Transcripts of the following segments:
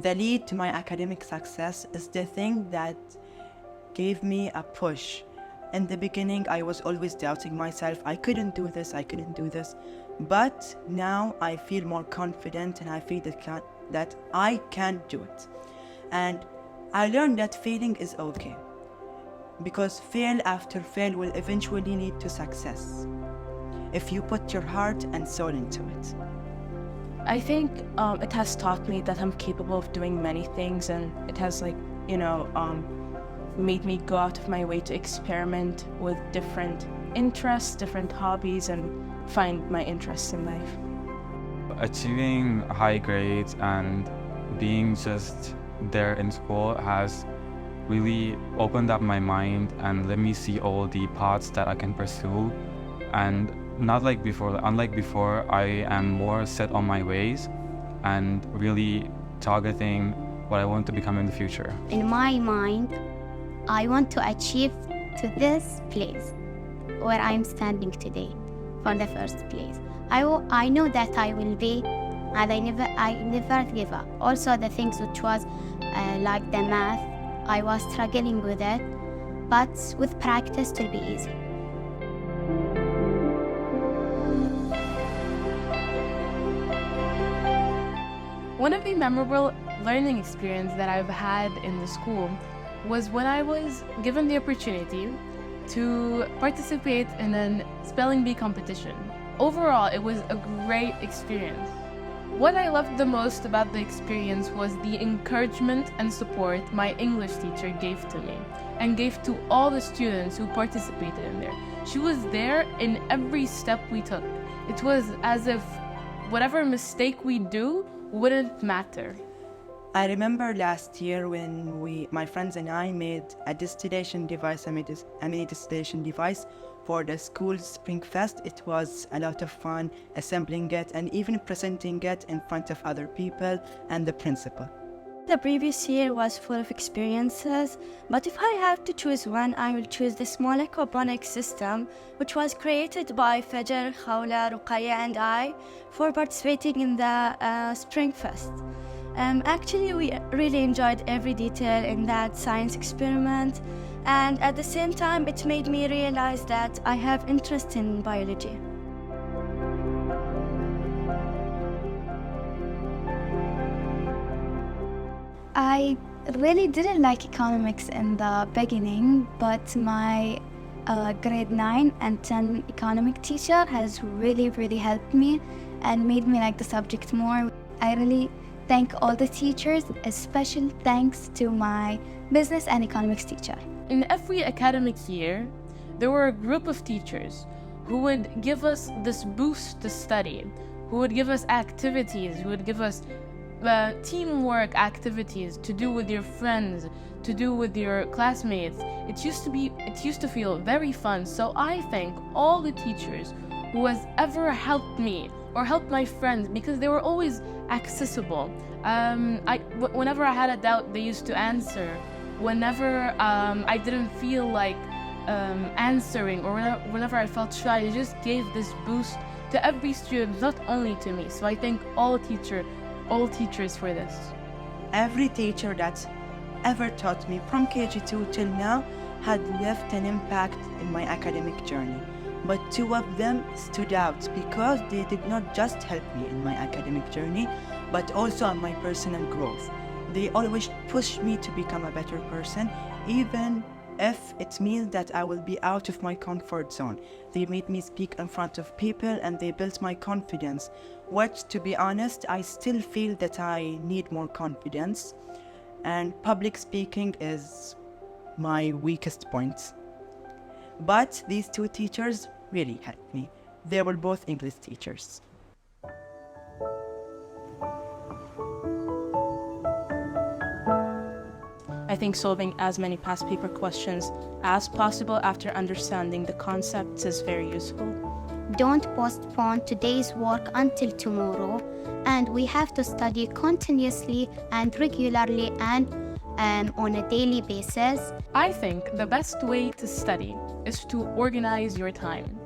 the lead to my academic success is the thing that gave me a push. In the beginning, I was always doubting myself. I couldn't do this. But now I feel more confident and I feel that I can do it. And I learned that failing is okay. Because fail after fail will eventually lead to success if you put your heart and soul into it. I think it has taught me that I'm capable of doing many things, and it has made me go out of my way to experiment with different interests, different hobbies, and find my interests in life. Achieving high grades and being just there in school has really opened up my mind and let me see all the paths that I can pursue. And unlike before, I am more set on my ways and really targeting what I want to become in the future. In my mind, I want to achieve to this place where I'm standing today for the first place. I know that I will be, and I never give up. Also the things which was like the math, I was struggling with it, but with practice it will be easy. One of the memorable learning experiences that I've had in the school was when I was given the opportunity to participate in a spelling bee competition. Overall, it was a great experience. What I loved the most about the experience was the encouragement and support my English teacher gave to me and gave to all the students who participated in there. She was there in every step we took. It was as if whatever mistake we do wouldn't matter. I remember last year when my friends and I made a distillation device, a mini distillation device for the school's Spring Fest. It was a lot of fun assembling it and even presenting it in front of other people and the principal. The previous year was full of experiences, but if I have to choose one, I will choose the small aquaponics system, which was created by Fajr, Khawla, Ruqayya and I for participating in the Spring Fest. Actually, we really enjoyed every detail in that science experiment, and at the same time, it made me realize that I have interest in biology. I really didn't like economics in the beginning, but my grade 9 and 10 economic teacher has really helped me and made me like the subject more. I really thank all the teachers, especially thanks to my business and economics teacher. In every academic year, there were a group of teachers who would give us this boost to study, who would give us activities, who would give us teamwork activities to do with your friends, to do with your classmates. It used to feel very fun. So I thank all the teachers who has ever helped me or helped my friends, because they were always accessible. Whenever I had a doubt, they used to answer. Whenever I didn't feel like answering, or whenever I felt shy, they just gave this boost to every student, not only to me. So I thank all teachers for this. Every teacher that ever taught me from KG2 till now had left an impact in my academic journey. But two of them stood out because they did not just help me in my academic journey, but also on my personal growth. They always pushed me to become a better person, even if it means that I will be out of my comfort zone. They made me speak in front of people and they built my confidence, which, to be honest, I still feel that I need more confidence, and public speaking is my weakest point. But these two teachers really helped me. They were both English teachers. I think solving as many past paper questions as possible after understanding the concepts is very useful. Don't postpone today's work until tomorrow, and we have to study continuously and regularly and on a daily basis. I think the best way to study is to organize your time,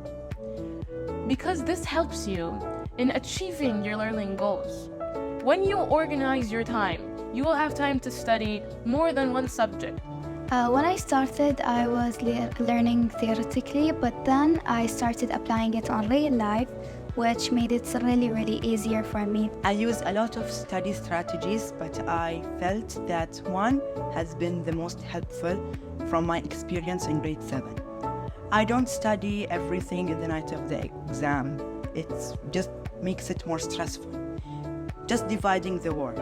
because this helps you in achieving your learning goals. When you organize your time, you will have time to study more than one subject. When I started, I was learning theoretically, but then I started applying it on real life, which made it really, really easier for me. I use a lot of study strategies, but I felt that one has been the most helpful from my experience in grade 7. I don't study everything in the night of the exam. It just makes it more stressful. Just dividing the work.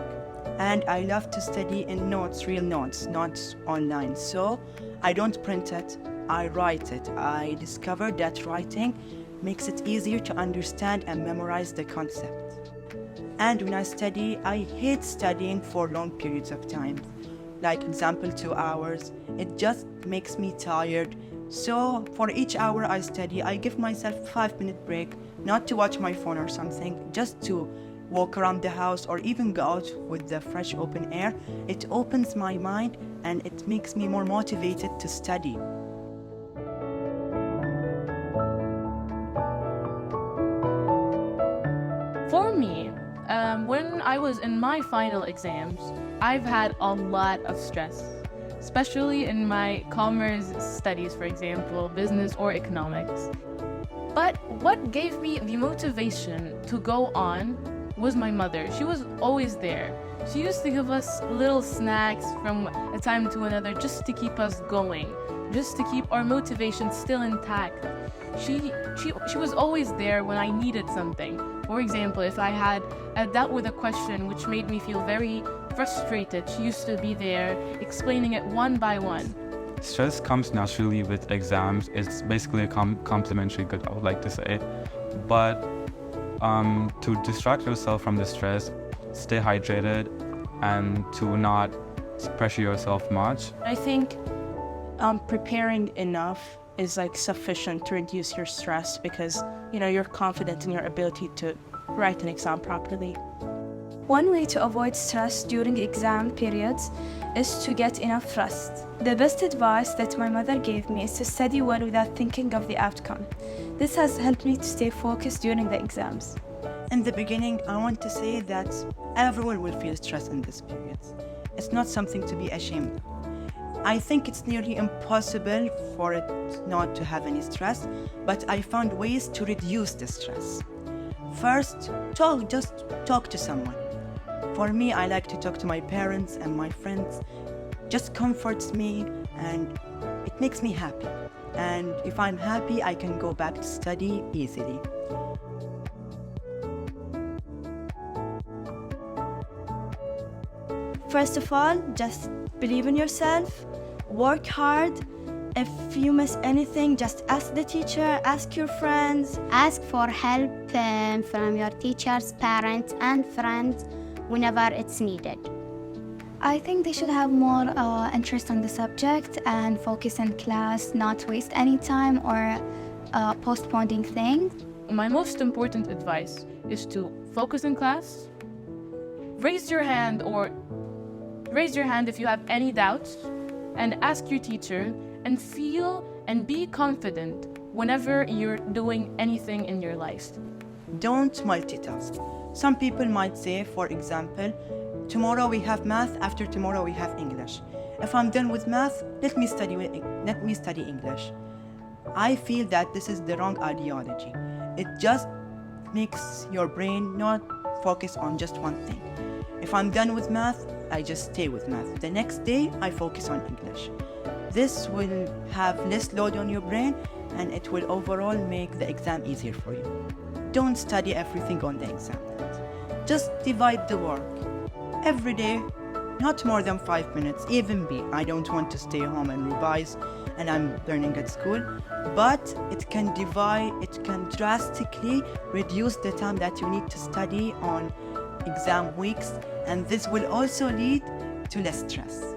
And I love to study in notes, real notes, not online. So I don't print it, I write it. I discovered that writing makes it easier to understand and memorize the concept. And when I study, I hate studying for long periods of time. Like example, 2 hours. It just makes me tired. So for each hour I study, I give myself a 5-minute break, not to watch my phone or something, just to walk around the house or even go out with the fresh open air. It opens my mind and it makes me more motivated to study. For me, when I was in my final exams, I've had a lot of stress, especially in my commerce studies, for example, business or economics. But what gave me the motivation to go on was my mother. She was always there. She used to give us little snacks from a time to another just to keep us going, just to keep our motivation still intact. She was always there when I needed something. For example, if I had a doubt with a question which made me feel very frustrated, she used to be there explaining it one by one. Stress comes naturally with exams. It's basically a complementary good, I would like to say. But to distract yourself from the stress, stay hydrated, and to not pressure yourself much. I think preparing enough is like sufficient to reduce your stress because you're confident in your ability to write an exam properly. One way to avoid stress during exam periods is to get enough rest. The best advice that my mother gave me is to study well without thinking of the outcome. This has helped me to stay focused during the exams. In the beginning, I want to say that everyone will feel stress in this period. It's not something to be ashamed of. I think it's nearly impossible for it not to have any stress, but I found ways to reduce the stress. First, just talk to someone. For me, I like to talk to my parents and my friends. Just comforts me and it makes me happy. And if I'm happy, I can go back to study easily. First of all, just believe in yourself, work hard. If you miss anything, just ask the teacher, ask your friends. Ask for help from your teachers, parents, and friends whenever it's needed. I think they should have more interest on the subject and focus in class, not waste any time or postponing things. My most important advice is to focus in class, raise your hand if you have any doubts, and ask your teacher, and feel and be confident whenever you're doing anything in your life. Don't multitask. Some people might say, for example, tomorrow we have math, after tomorrow we have English. If I'm done with math, let me study English. I feel that this is the wrong ideology. It just makes your brain not focus on just one thing. If I'm done with math, I just stay with math. The next day, I focus on English. This will have less load on your brain and it will overall make the exam easier for you. Don't study everything on the exam night. Just divide the work. Every day, not more than 5 minutes, even I don't want to stay home and revise and I'm learning at school, but it can drastically reduce the time that you need to study on exam weeks, and this will also lead to less stress.